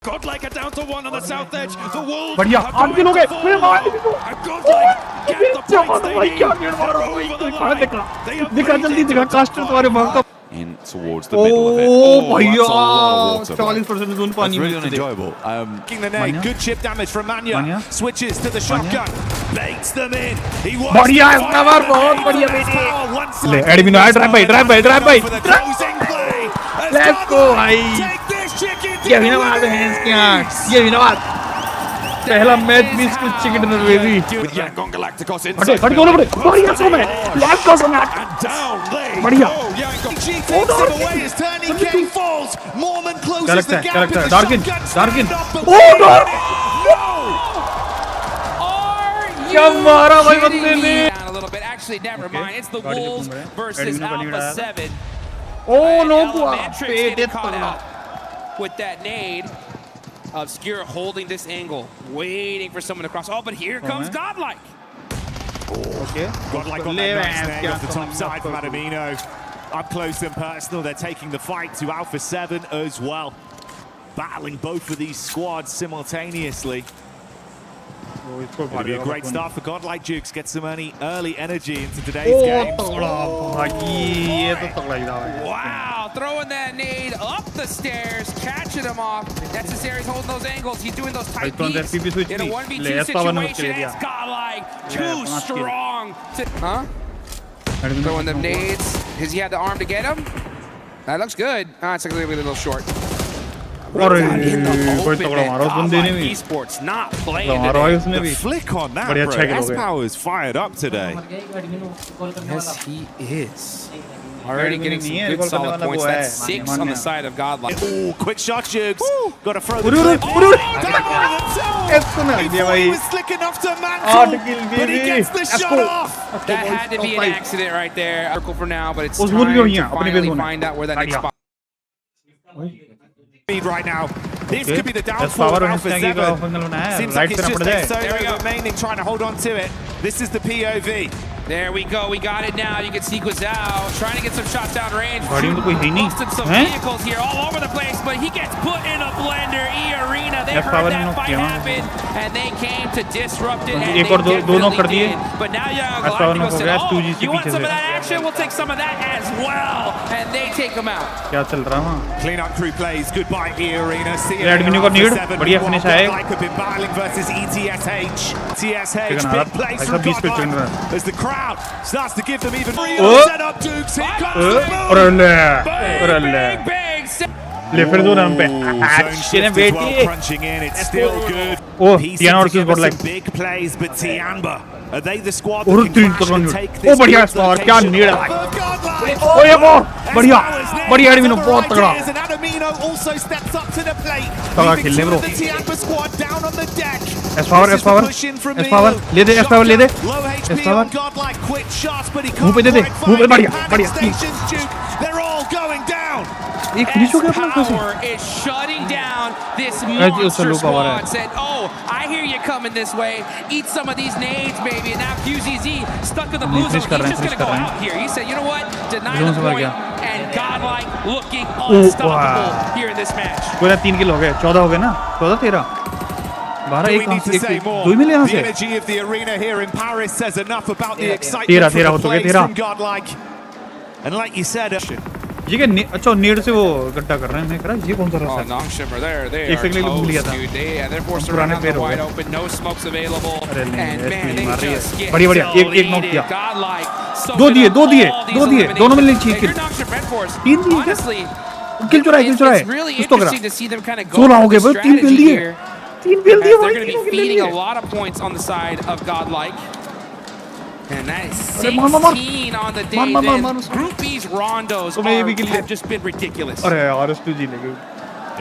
Godlike are down to 1 on the south edge. The Wolves बढ़िया आठ kilo गए मैं मार Godlike get the points they need. दिखा जल्दी दिखा कास्टर तुम्हारे भाग का in towards the middle of it. भैया that's a lot of water. 40% zone पानी That's में really unenjoyable. Kicking the nade, good chip damage from Manya. Manya. Switches to the shotgun, baits them in. He was बढ़िया इसका बार बहुत बढ़िया बेटे ले एडमिनो आ drive भाई लेट्स गो भाई ये भी ना मार हैं इसके आंख ये भी ना मार पहला मैच भी इसको चिकन डिनर बेबी हटे दोनों बड़े बढ़िया सो में लेफ्ट को समय बढ़िया क्या लगता है डार्किन ओ क्या मारा भाई बंदे ने Actually, never mind. It's the Wolves versus Alpha 7. Oh no! Matrix getting caught out with that nade. Obscure holding this angle, waiting for someone to cross. Oh, but here comes Godlike. Okay. Godlike on that nice nade off the top side from Admino. Up close and personal, they're taking the fight to Alpha 7 as well. Battling both of these squads simultaneously. It'll be a great start for Godlike. Jukes get some early energy into today's game. Wow, throwing that nade up the stairs, catching him off. Necessary's holding those angles. He's doing those tight peeks in a 1v2 situation. It's Godlike too strong. Huh? Throwing them nades. Has he had the arm to get him? That looks good. Ah, it's a little short. Esports not playing today. The flick on that, bro. S-Power's fired up today. Yes, he is. Already getting some good solid points. That's 6 on the side of Godlike. Oh, quick shot, Jukes. Got to throw the he was slick enough to mantle, but he gets the shot off. That had to be an accident right there. Circle for now, but it's time to finally find out where that next spot. Right now, this could be the downfall of Alpha 7. Seems like it's just solo remaining, trying to hold on to it. This is the POV. There we go, we got it now. You can see Guizao trying to get some shots down range. Busted some vehicles here all over the place, but he gets put in a blender. E-Arena, they heard that fight happen, and they came to disrupt it, and they definitely did. But now Galactico said, oh, you want some of that action? We'll take some of that as well, and they take him out. Clean up crew plays, goodbye E-Arena. Admino का need बढ़िया finish है Like have been battling versus ETSH. TSH, big plays from Godlike. As the crowd starts to give them even more setup, Dukes. Here comes the Big. ले फिर दो run पे अच्छे ने बेटी crunching in, it's still good. Tiana versus Godlike big plays, but Tianba, are they the squad that can take this? बढ़िया score क्या need है ये वो बढ़िया एडमिनो बहुत तगड़ा Admino also steps up to the plate. तगड़ा खेलने bro the Tianba squad down on the deck. S power ले दे Low HP on Godlike, quick shots, but he can't मुंह पे बढ़िया they're all going down. Power is shutting down this monster squad. Said, oh, I hear you coming this way. Eat some of these nades, baby. And now QZZ stuck in the blue zone. He's just going to go out here. He said, you know what? Deny the point. And Godlike looking unstoppable here in this match. कोई 3 किल हो गए 14 हो गए ना 14 13 12 1 2 मिले यहाँ से The energy of the arena here in Paris says enough about the excitement from the plays from Godlike. And like you said, ये क्या अच्छा नीड से वो गड्ढा कर रहे हैं करा ये कौन सा रास्ता है Nongshimmer there they एक सेकंड के लिए भूल गया था they're forced to run out the wide open, no smokes available, and man they just get बढ़िया एक नॉक किया दो दिए दोनों मिलने चाहिए किल 3 दिए क्या किल चुराए कुछ तो करा 16 हो गए भाई 3 किल दिए 3 किल दिए they're going to be feeding a lot of points on the side of Godlike. And that is 16 on the day then. Groupies rondos have just been ridiculous. अरे यार स्टू जी लेके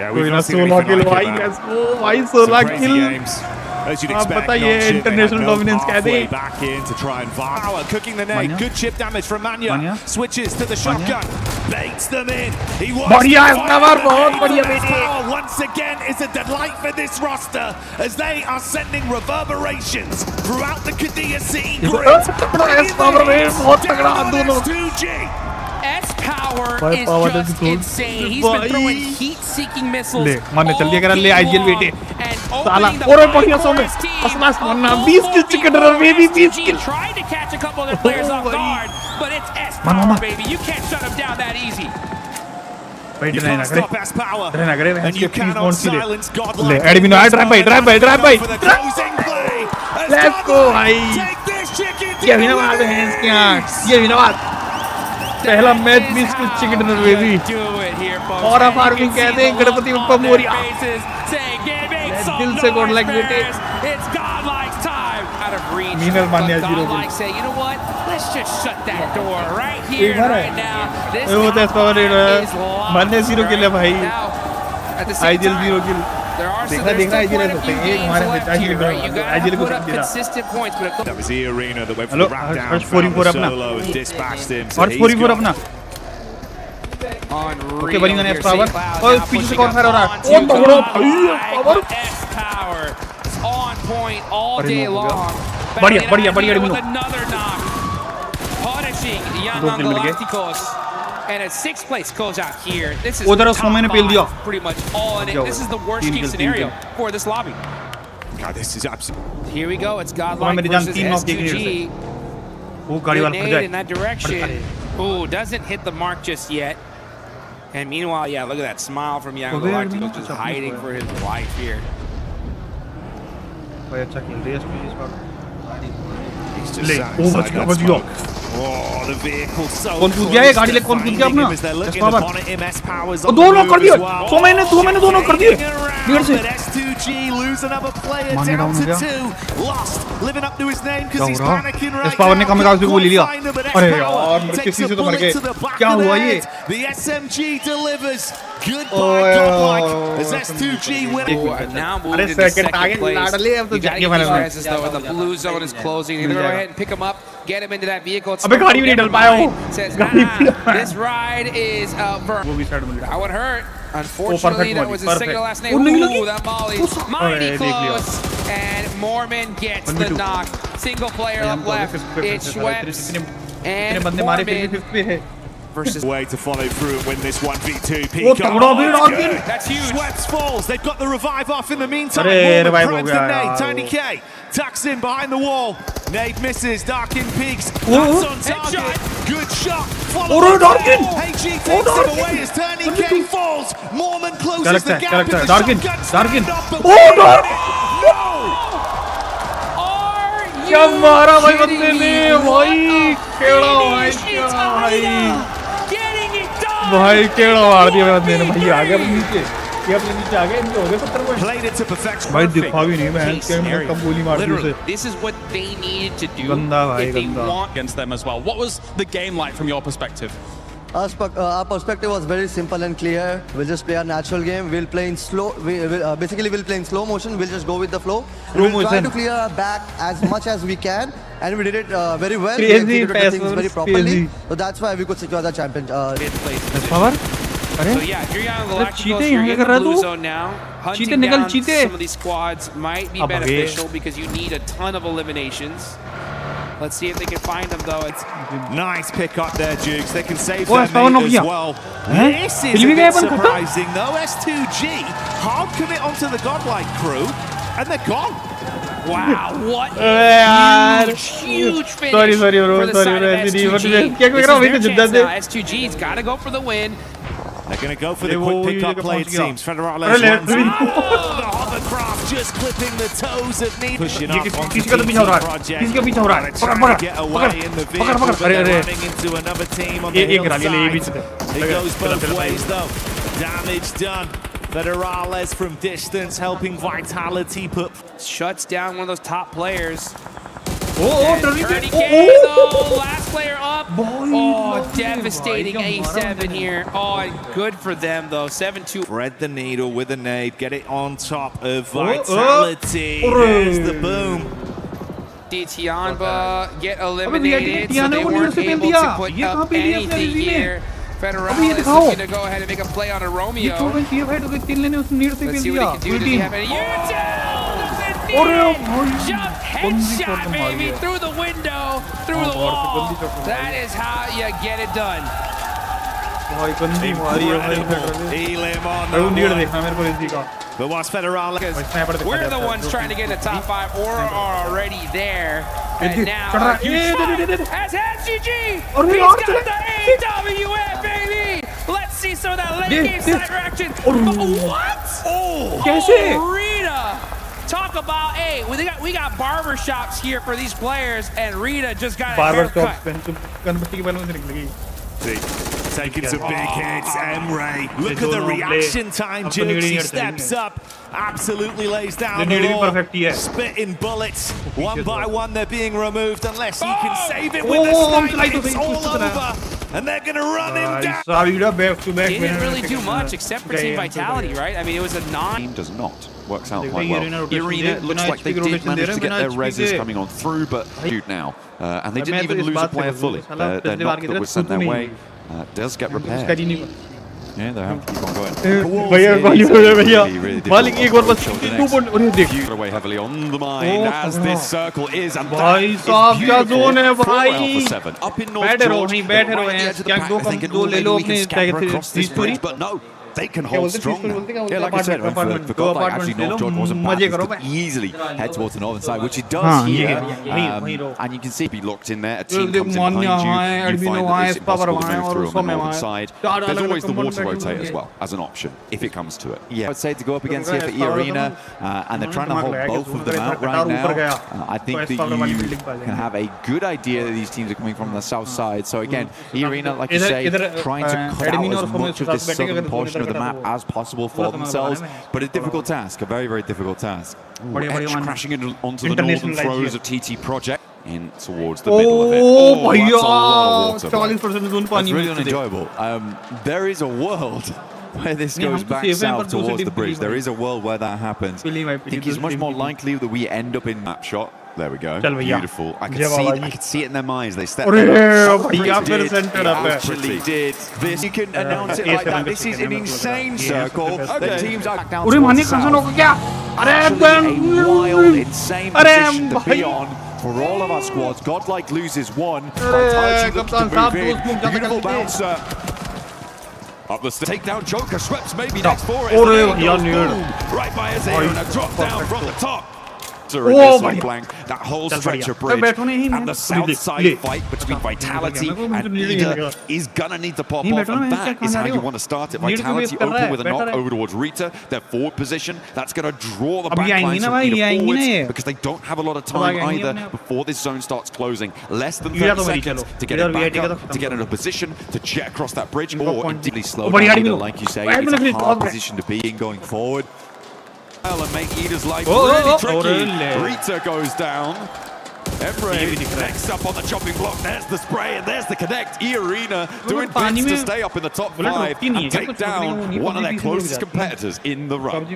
Yeah, we've not seen anything like that. भाई 16 किल As you'd expect, बताइए international dominance कह दे back in to try and power cooking the nade. Good chip damage from Manya. Switches to the shotgun. Baits them in. He was बढ़िया इसका बार बहुत बढ़िया बेटे once again is a delight for this roster as they are sending reverberations throughout the Qiddiya scene. बहुत तगड़ा दोनों 2G S power By is power just doesn't insane. He's been throwing heat-seeking missiles ले मारने चल दिया करा ले IGL बेटे and साला opening the और fight बढ़िया for सो में his team. असलास मरना A 20 kill 4v4 chicken run baby 20 STG kill tried to catch a couple of their players off guard, but it's S power, baby. You can't shut him down that easy. भाई You डराई ना can't करे stop S power. डराई ना करे And you cannot silence ले Godlike. एडमिनो आ drive भाई For the closing play. As Let's go, Godlike भाई take this chicken ये भी ना मार हैं इसके आंख ये भी ना मार पहला मैच 20 किल चिकन डिनर बेबी और फार्मिंग कहते हैं गणपति बप्पा मोरिया दिल से गॉडलाइक बेटे मीनल मान्या 0 एक बार है वो तो इसका मान्या 0 किल है भाई आईजीएल 0 किल देखना आईजीएल सकते हैं एक हमारे आईजीएल को सब दिया That was the arena that went for the wrap down. First 44 अपना and dispatched him. और 44 अपना ओके बनिंग ने पावर और पीछे से कौन खा रहा है ओ बड़ा power on point all day long. बढ़िया एडमिनो Punishing Young Galacticos. And a 6th place closeout here. This is उधर उसको मैंने पेल दिया pretty much all in it. This is the worst case scenario for this lobby. God, this is absolutely. Here we go. It's Godlike versus S2G. वो गाड़ी वाला फट in that direction. Ooh, doesn't hit the mark just yet. And meanwhile, yeah, look at that smile from Young Galacticos just hiding for his life here. भाई अच्छा खेल रही है इस बार He's just ले sat ओ inside बच that गया smoke. Oh, the vehicle so कौन कूद गया ये गाड़ी ले कौन कूद गया अपना as they're looking power upon it. MS Powers ओ on दो the नॉक move कर दिए as well. दो मैंने दो नॉक कर दिए लीड से But S2G lose another player मांगे down डाउन हो to गया 2. Lost, living up to his name क्या because हो he's रहा panicking इस right पावर ने now. कम कागज को ले लिया Find him, but अरे S Power यार मेरे takes किसी a से तो मर bullet गए to the back क्या of the हुआ ये head. The SMG delivers. Goodbye, ओए, Godlike. As S2G win. Now अरे moved into second second target place. लाड़ ले अब तो You gotta जाके get these मारना guys though when the blue zone is closing. You're gonna go ahead and pick him up, get him into that vehicle. अबे गाड़ी भी नहीं डल पाया वो Says, गाड़ी भी नहीं डल this ride is over. वो भी साइड में That would hurt. Oh, Unfortunately, perfect that was his perfect. single last Oh, name. nahi Ooh, that volley. Mighty close. And Mormon gets the knock. Single player up left. It's Schweppes and बंदे मारे फिर Mormon भी 5th पे है versus Way to follow through and win this 1v2. वो तगड़ा भी डाल के That's huge. Schweppes falls. They've got the revive off in the meantime. अरे, Mormon revive हो threatens गया the Nade. यार, Tony वो। K tucks in behind the wall. Nade misses. Darkin peaks. Oh, That's on headshot. target. Good shot. Oh, Follow Darkin. HG takes him Darkin. away as Tony K falls. Mormon क्या closes लगता the है gap. क्या लगता है with the डार्किन shotgun डार्किन standoff, but O wait a डार्किन minute. No! क्या मारा भाई बंदे ने भाई केड़ा भाई क्या भाई केड़ा मार दिया बंदे ने भाई आ गया अपने नीचे ये अपने नीचे आ गया इनके हो गए 70 point Played it to perfection. भाई दिखा भी नहीं मैं क्या मैं कब गोली मार दी उसे This is what they needed to do गंदा भाई if they गंदा want. Against them as well. What was the game like from your perspective? Our perspective was very simple and clear. We'll just play our natural game. We'll play in slow. Basically, we'll play in slow motion. We'll just go with the flow. We'll try to clear our back as much as we can, and we did it very well. We Crazy executed the things very properly. crazy. So that's why we could secure the champion. Power अरे So yeah, if you're young Galacticos, चीते you're यहाँ in कर the रहा blue तू zone now. चीते Hunting निकल down चीते some of these squads might be अब आगे। beneficial because you need a ton of eliminations. Let's see if they can find them though. It's Nice pick up there, Dukes. They can save Oh, their it's power mate knock as किया। well. हैं? This is फिर a भी गया bit अपन खत्म? surprising though. S2G hard commit onto the Godlike crew, and they're gone. wow, what यार a huge finish sorry bro for the sorry side bro of ऐसे नहीं S2G. मतलब क्या कर This रहा हूँ is वही तो their जिद्दा chance से now. S2G's got to go for the win. They're going to go for the वो quick ये pick-up जगह play, it पहुंच गया। seems. Federales अरे ले runs in. Oh, the hovercraft just clipping the toes of Nade. Pushing ये up onto किसी का तो पीछा हो रहा है project. किसी का पीछा हो रहा है Trying पकड़ to get पकड़ away in the पकड़ vehicle, पकड़ but अरे they're अरे running into another team on the ये गिरा लिया ये बीच hillside. से It goes both ways though. Damage done. Federales from distance helping Vitality put. Shuts down one of those top players. O Tony टर्नी K though, last player up. Oh, devastating A7 here. Oh, good for them though. 7-2. Thread the needle with a nade. Get it on top of Vitality. There's the boom. Tianba get eliminated, so they को weren't leader से able दिया to put ये कहाँ up पे लिया अपने anything Riji here. में Federales दिखाओ। looking to go ahead and make a play on a ये Romeo. छोड़ ये भाई तो तीन लेने उसने लीडर से Let's पेल see दिया what he can do. पूरी Does he team have any utils? अरे भाई Jump बंदी headshot, शॉट मार baby, दिया through the window, through the और से बंदी wall. शॉट मार That is how you get it done. भाई गंदी मारी है भाई Elim on भाई that नीड one. देखना मेरे को इसी का But whilst Federal We're the ones trying to get in the top 5 or are already there. And now a huge shot as SGG. He's got the AWF, baby. Let's see some of that late game side reaction. What? कैसे? Rita. Talk about, hey, we got barber shops here for these players, and Rita just got a barber haircut. shop Ganpati के बालों से निकलेगी taking some big hits. Emre, look at the reaction time. Jukes, he steps up, absolutely lays down the law, spitting bullets. One by one, they're being removed unless he can save it with the snipe. It's all over, and they're going to run him down. He didn't really do much except for team vitality, right? I mean, it was a Team does not. Works out quite well. Irina looks like they did manage to get their reses coming on through, but shoot now. And they didn't even lose a player fully. Their knock that was sent their way does get repaired. Yeah, they have to keep on going. भैया मालिक एक बार बस 2 point और ये देख Put away heavily on the mine as this circle is, and भाई that साहब is क्या beautiful जोन है for भाई Alpha 7. Up in North बैठे रहो George, नहीं बैठे रहो right हैं edge of the क्या pack, दो they're thinking, दो ले लो maybe we अपने can scamper across this story bridge, but no. They can hold strong now. Yeah, like I said, for Godlike, actually North George wasn't bad. He could easily head towards the northern side, which he does here. And you can see he locked in there. A team comes in behind you. You find that it's impossible to move through on the northern side. There's always the water rotate as well, as an option, if it comes to it. Yeah, I'd say to go up against here for E-Arena, and they're trying to hold both of them out right now. I think that you can have a good idea that these teams are coming from the south side. So again, E-Arena, like you say, trying to cut out as much of this southern portion of the map as possible for themselves, but a difficult task, a very, very difficult task. Edge crashing onto the northern throws of TT Project in towards the middle of it. That's a lot of water. That's really unenjoyable. There is a world where this goes back south towards the bridge. There is a world where that happens. I think it's much more likely that we end up in map shot. There we go. Beautiful. I could see it in their minds. They stepped up. Actually did this. You can announce it like that. This is an insane circle. The teams are back down towards south. Actually a wild, insane position to be on for all of our squads. Godlike loses one. Vitality looks to move in. Beautiful bouncer. Up the take down Joker. Schweppes maybe next for it. Right by his ear and a drop down from the top. Blank, that whole stretch of bridge and the south side fight between Vitality and Ida is gonna need to pop off, and that is how you want to start it. Vitality open with a knock over towards Rita, their forward position, that's gonna draw the backlines from Ida forwards because they don't have a lot of time either before this zone starts closing. Less than 30 seconds to get it back up, to get in a position to jet across that bridge, or indeed slow down Ida, like you say. It's a hard position to be in going forward. And make Ida's life really tricky. Rita goes down. Emre next up on the chopping block. There's the spray and there's the connect. E-Arena doing bits to stay up in the top 5 and take down one of their closest competitors in the run.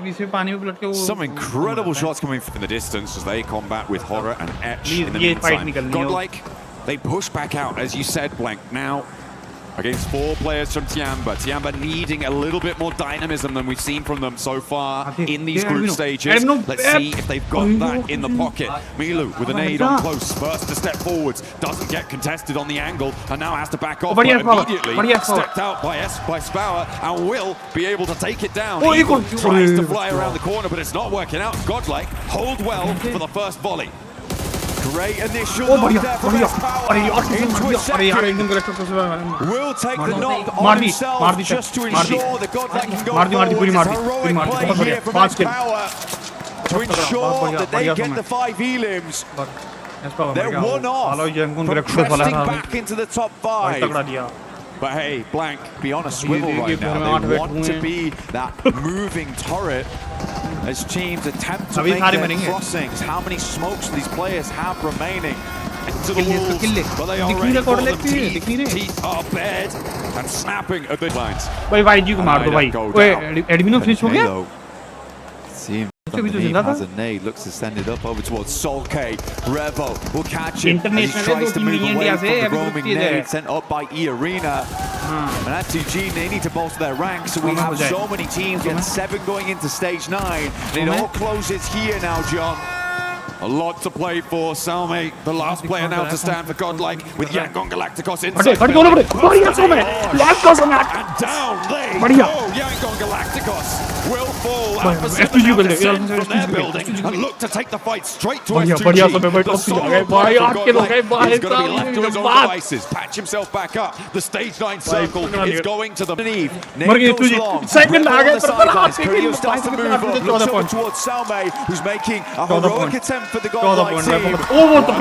Some incredible shots coming from the distance as they combat with Horror and Etch in the meantime. Godlike, they push back out, as you said, Blank. Now, against 4 players from Tiamba. Tiamba needing a little bit more dynamism than we've seen from them so far in these group stages. Let's see if they've got that in the pocket. Milu with a nade on close, first to step forwards, doesn't get contested on the angle, and now has to back off, but immediately stepped out by Spauer and will be able to take it down. Eagle tries to fly around the corner, but it's not working out. Godlike hold well for the first volley. Great initial knock there from Spauer into a second. Will take the knock on himself just to ensure that Godlike can go forward. It's heroic play here from Spauer to ensure that they get the 5 elims. They're one off from cresting back into the top 5. But hey, Blank, be on a swivel right now. They want to be that moving turret as teams attempt to make their crossings. How many smokes these players have remaining into the walls? But they already call them teeth are bared and snapping at the lines. Admino finish हो गया? Has a nade, looks to send it up over towards Sol K. Revo will catch it as he tries to move away from the roaming nade sent up by E-Arena. And that's Eugene, they need to bolster their ranks, so we have so many teams, we have 7 going into stage 9, and it all closes here now, John. A lot to play for. Salme, the last player now to stand for Godlike, with Yangon Galacticos खड़े inside. खड़े दोनों खड़े बढ़िया समय left को समय And down they बढ़िया go. Yangon Galacticos will fall. बढ़िया, Alpha STG 7 now बल्ले, descend यार, from their STG building and look to take the fight straight to बढ़िया S2G. बढ़िया समय भाई The टॉप से solo गए भाई player आज for के लोग गए Godlike भाई is going to be left to his own बात devices. Patch himself back up. The stage 9 circle is going to the मर गई तुझे सेकंड आ गए पर हाथ से Corio starts to move up, looks 14 over point towards Salme, who's making a 14 heroic point attempt for the 14 Godlike point team. ओ वो तो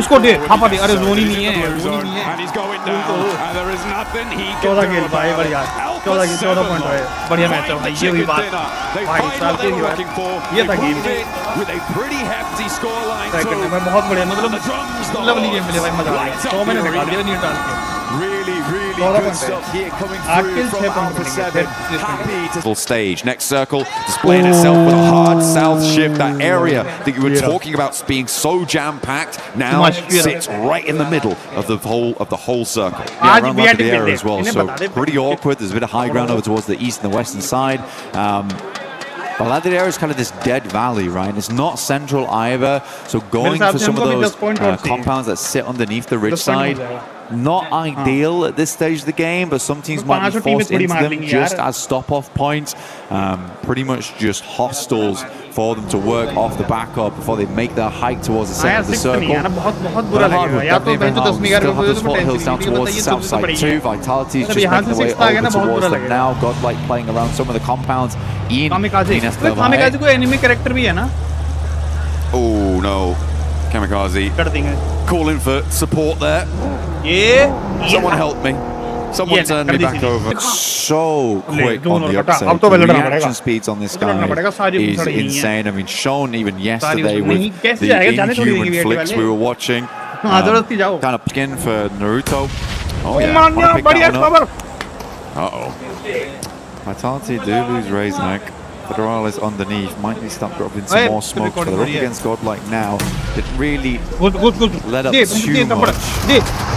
इसको दे हापा दे अरे जोनी नहीं है जोनी नहीं है And he's going down, and there is nothing he can 14 do खेल about भाई it. बढ़िया Alpha 14 पॉइंट है बढ़िया मैच है भाई ये हुई बात They भाई find साल what के they ही were बात looking for. ये था They game won it with a pretty hefty scoreline second too. में बहुत बढ़िया मतलब The drums, the lovely game horns, मिले भाई मजा आ lights गया up 100 मैंने the निकाल दिया arena. नहीं डाल के Really, really 14 good point stuff here coming आठ through kill from 6 Alpha point 7. मिलेंगे Happy to full stage. Next circle displaying itself with a hard south shift. That area that you were talking about being so jam-packed now sits right in the middle of the whole circle. Yeah, आज around VIP the area खेलते as well. इन्हें So बता दे pretty awkward. There's a bit of high ground over towards the east and the western side. But that area is kind of this dead valley, right? It's not central either. So going for some of those compounds that sit underneath the ridge side, not ideal at this stage of the game, but some teams might be forced into them just as stop-off points. Pretty much just hostiles for them to work off the back up before they make their hike towards the center of the circle. बहुत बुरा लगेगा या तो bench 10 में Still have those foothills down towards the south side too. Vitality is just making their way over towards them now. Godlike playing around some of the compounds in kamikaze कोई enemy character भी है ना Oh no, Kamikaze कर देंगे calling for support there. ये Someone help me. Someone turn me back over. So quick on the uptake. अब तो The लड़ना पड़ेगा reaction speeds on this guy is insane. I mean, shown even yesterday with कैसे the जाएगा जाने थोड़ी inhuman देगी flicks we were watching. हाँ जरूरत जाओ Kind of skin for Naruto. Oh O yeah, Manya wanna pick बढ़िया that one खबर up. Uh-oh. Vitality do lose Raznak. Federales underneath might be start dropping some more smoke. So they're up against Godlike now. Didn't really let up too much.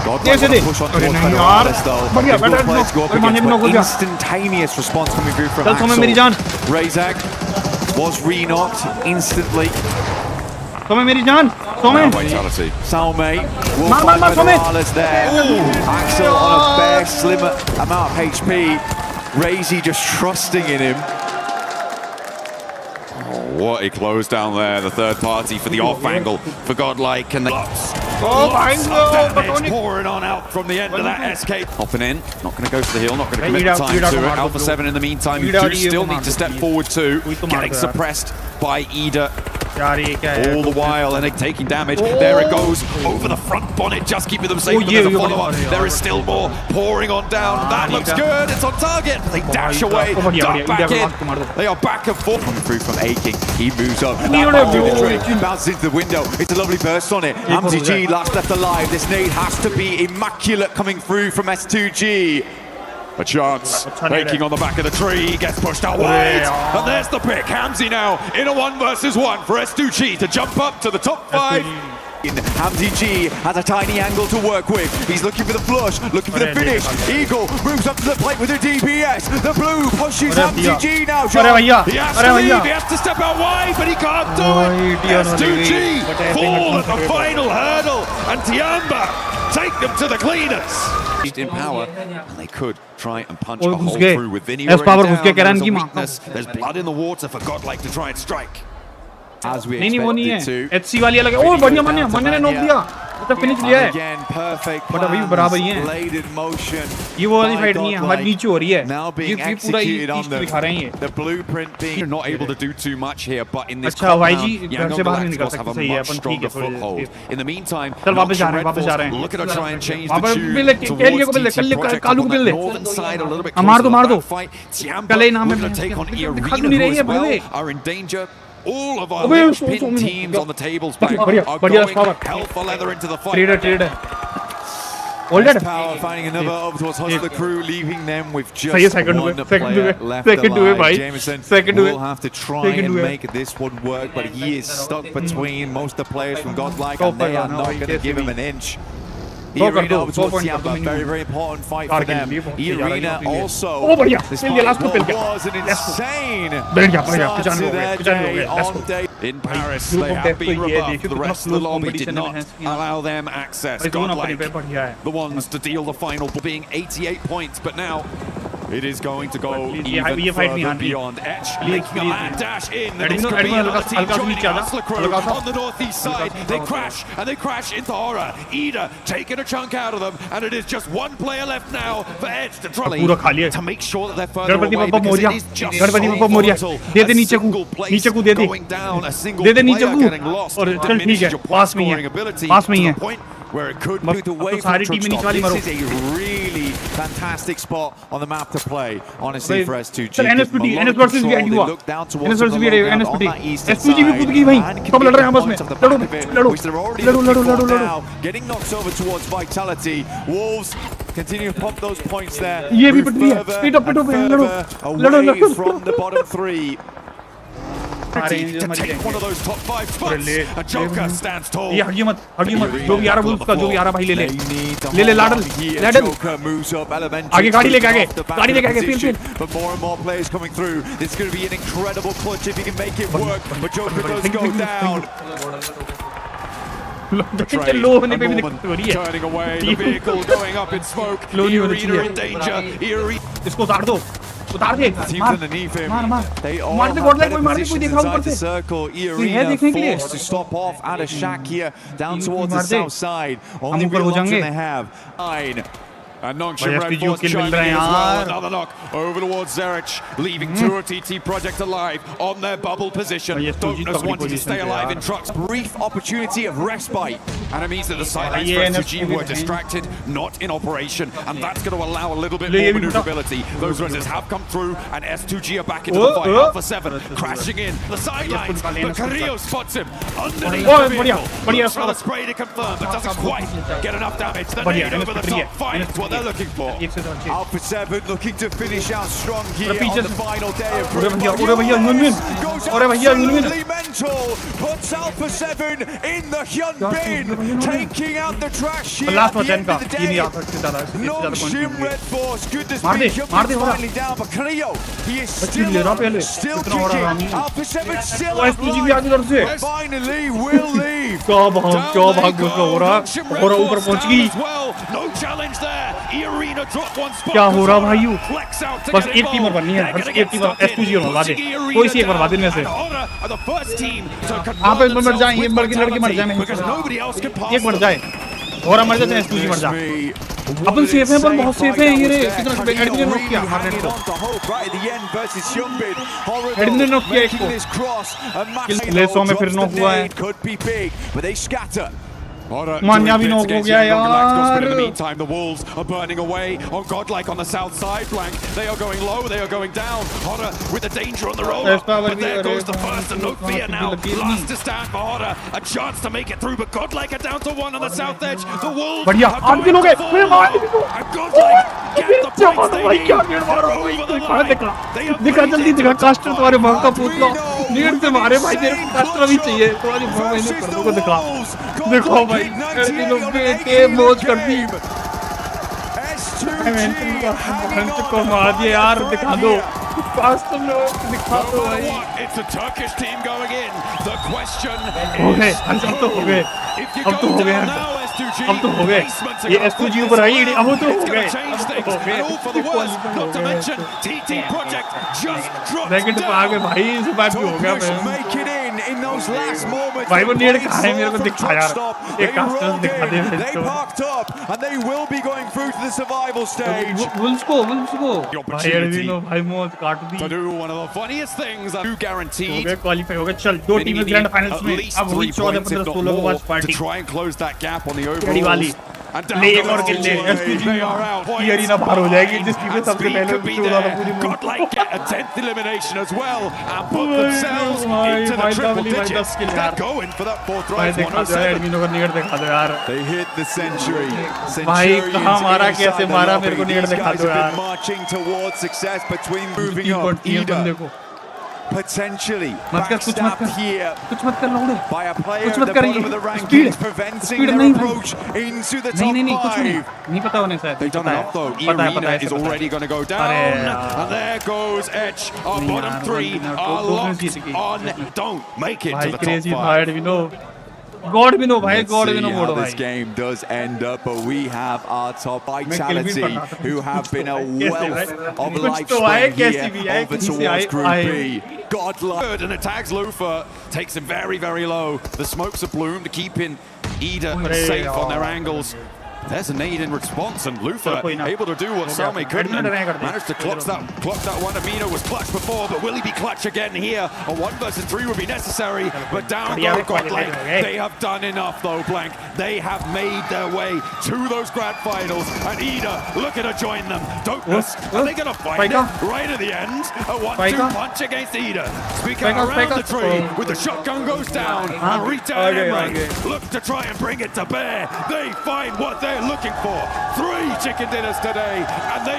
Godlike want to push on towards Federales though. बढ़िया Good बैठा players go up against, but instantaneous response coming through from चल सोमे मेरी जान Axel. Razak was re-knocked instantly. सोमे मेरी जान सोमे Vitality. Salme will Mar, find mar, Salme. Federales there. Axel on a bare slim amount of HP. Razy just trusting in him. Oh, what a close down there. The third party for the off angle for Godlike and the damage pouring on out from the end of that SK. Hopping in, not going to go for the hill, not going to commit the time to it. Alpha 7 in the meantime, you do still need to step forward too. Getting suppressed by Ida. All the while, and they're taking damage. There it goes over the front bonnet, just keeping them safe. But there's a follow-up. There is still more pouring on down. That looks good. It's on target. They dash away, duck back in. They are back and forth. Coming through from Aching. He moves up. Bounces into the window. It's a lovely burst on it. MTG last left alive. This nade has to be immaculate coming through from S2G. A chance, making on the back of the tree, gets pushed out wide, and there's the pick. Hamzy now in a 1 versus 1 for S2G to jump up to the top 5. Hamzy G has a tiny angle to work with. He's looking for the flush, looking for the finish. Eagle moves up to the plate with a DPS. The blue pushes Hamzy G now. He has to leave, he has to step out wide, but he can't do it. S2G fall at the final hurdle, and Tiamba take them to the cleaners. In power, and they could try and punch a hole through with Vinny already down. There's a weakness. There's blood in the water for Godlike to try and strike. As we expected to. HC वाली अलग है ओ बढ़िया मान्या ने knock दिया मतलब finish लिया है Again, perfect but अभी बराबर ही है bladed motion. ये वो वाली फाइट नहीं है हमारी नीचे हो रही है Now being ये पूरा executed on ईस्ट दिखा रहे हैं ये the blueprint being not able to do too much here, but in this अच्छा YG compound, घर से बाहर नहीं निकल Galacticos have सकते a सही है much अपन ठीक stronger है थोड़ी foothold. In the meantime, चल वापस जा रहे हैं looking to try and change the वापस tune बिल कैलियो को बिल towards कालू को bill northern side a little bit मार दो closer to that fight. कल ही नाम Tiamba looking to take on दिखा Arena नहीं who रही है as well बल्ले are in danger. All of our अबे pin teams on the tables back are बढ़िया going hell for leather into the fight. Trader holded Power finding another over towards Hustler crew, leaving them with सही है just second one हुए player left second हुए alive. भाई Jameson second हुए will have to try and make this one work, but he is stuck between most of the players from Godlike, and they are not going to give him an inch. Arena was a very, very important fight for them. Arena also. This was an insane start to their day on day. In Paris, they have been rebuffed. The rest of the lobby did not allow them access. Godlike, the ones to deal the final, being 88 points, but now it is going to go even further beyond. Etch making a land dash in. The North Korean team joining Hustler Crew on the northeast side. They crash, and they crash into Aura. Ida taking a chunk out of them, and it is just one player left now for Edge to try to make sure that they're further away, because it is just so volatile. A single place going down, a single player getting lost diminishes your point scoring ability to the point where it could move away from the truck stop. This is a really fantastic spot on the map to play, honestly, for S2G. NS versus They look down towards the lower ground on that eastern S2G side, भी कूद गई भाई, and सब लड़ रहे हैं आपस में, of the back of it, लड़ो, which they're already लड़ो, looking लड़ो, for लड़ो, now. Getting knocked over towards Vitality. Wolves continue to pump those points there. ये भी Move पटरी है, further पिट अप and लड़ो, further लड़ो, away from the bottom three. To take one of those top 5 spots, and Joker stands tall. ये हटिए मत, जो भी आ रहा है जो भी आ रहा भाई ले ladle, Joker moves up elementary. आगे गाड़ी लेके आगे, feel. But more and more players coming through. This is going to be an incredible clutch if he can make it work. But Joker does go down. लो होने पे भी दिक्कत हो रही है. Turning away, the vehicle going up in smoke. Arena in danger. इसको उतार दे, Teams underneath him. They all मार दे, have गॉडलाइक better कोई मार दे, कोई positions देखा ऊपर inside the से. circle. कोई है देखने के लिए. Forced to stop off at a shack here down towards the मार दे. south side. हम Only ऊपर हो real option जाएंगे. they have. 9. And Nongshim भाई, Red SPG Force kill मिल chiming रहे in हैं as well. यार. Another knock over towards Zerich, leaving Tour TT Project alive on their bubble position. भाई, SPG Darkness तगड़ी wanting to position stay पे alive यार. in trucks. Brief opportunity of respite. And it means that the sidelines ये for NS S2G were भी distracted, not in operation. And that's going to allow a little bit ले, more ये भी maneuverability. Those runners have come through, and S2G are back into the fight. Alpha 7 crashing in the sidelines, but Carrillo spots him underneath the vehicle. Looks for the spray to confirm, but doesn't quite get enough damage. The nade over the top finds what they're looking for. Alpha 7 looking to finish out strong here on the final day of Group 1. Goes absolutely mental, puts Alpha 7 in the Hyun bin, taking out the trash sheet at the end of the day. Nongshim Red Force, good to speak, Hyun bin finally down, but Cleo, he is still kicking. Alpha 7 still alive, finally will leave. क्या भाग हो रहा ऊपर पहुंच गई. No challenge there. Arena drop one spot. क्या हो रहा भाई? बस एक टीम और बननी है, बस एक टीम और S2G और बर्बाद है, कोई सी एक बर्बाद इनमें से. आप एक मर जाए, ये लड़के मर जाए, एक मर जाए और मर जाते हैं, S2G मर जाए. अपन सेफ हैं, पर बहुत सेफ हैं ये रे. कितना एडमिन ने नॉक किया मारने को, एडमिन ने नॉक किया एक को, ले 100 में फिर नॉक हुआ है. मान्या भी नॉक हो गया यार. In the meantime, the Wolves are burning away on Godlike on the south side flank. They are going low, they are going down. Hodder with the danger on the roll up, but there goes the first, and no fear now. Last to stand for Hodder, a chance to make it through, but Godlike are down to 1 on the south edge. The Wolves बढ़िया, are 8 kilo गए. and Godlike get the points they need. They're over the line. दिखा जल्दी दिखा, caster तुम्हारे भाग का पूतला need से मारे भाई, तेरे को कास्टर भी चाहिए, तुम्हारी भाग मैंने कर दो. दिखा देखो भाई, के मौज कर दी. को मार दिया यार. दिखा दो कास्टर में, दिखा दो भाई. It's a Turkish team going in. The question हो गए, अब तो हो गए, अब तो हो गए, अब तो हो गए. ये S2G ऊपर आई, अब तो हो गए, रैकेट पे आ गए भाई. सुबह भी हो गया भाई. वो नीड कहाँ है, मेरे को दिखा यार, ये कास्टर्स दिखा दे वुल्स को भाई. एडमिनो भाई मौत काट दी. हो गए, क्वालीफाई हो गए. चल 2 टीमें ग्रैंड फाइनल्स में. अब हुई 14-15-16 को वॉच पार्टी वाली. ले एक और किल ले, S2G की अरीना बाहर हो जाएगी, जिस टीम में सबसे पहले पूरी एडमिनो को नीड दिखा दो यार. भाई कहाँ मारा, कैसे मारा, मेरे को नीड दिखा दो यार. देखो potentially मत कर, कुछ मत कर, backstabbed here कुछ मत कर लौड़े, by a player कुछ at मत the कर, bottom ये of the speed rankings, है, preventing speed their नहीं भाई, approach into the top नहीं कुछ नहीं, 5. नहीं पता उन्हें शायद, They've done पता enough though. है, Arena is already going to go down. यार। And there goes Edge. Our नहीं bottom यार, 3 Admino, are don't locked जीत गई। on. Don't make it to भाई the क्रेजी top था 5. एडमिनो, गॉड विनो भाई, Let's गॉड see विनो how मोड़ this भाई। game does end up, but we have our top मैं Vitality, किल भी पढ़ा था। who have been a कैसे wealth भाई? of कुछ life तो आए, spread कैसी भी here आए, over किसी से आए, towards Group आए। B. Godlike. And it tags Lufa, takes him very, very low. The smokes are bloomed, keeping Ida safe on their angles. There's a nade in response, and Lufa able to do what Salme couldn't. Managed to clutch that one. Admino was clutch before, but will he be clutch again here? A 1 versus 3 would be necessary, but down go Godlike. They have done enough though, Blank. They have made their way to those grand finals, and Ida looking to join them. Dopeness, are they going to find it right at the end? A 1-2 punch against Ida. Speaking around the tree, with the shotgun goes down, and Rita and Emre look to try and bring it to bear. They find what they're looking for. 3 chicken dinners today, and they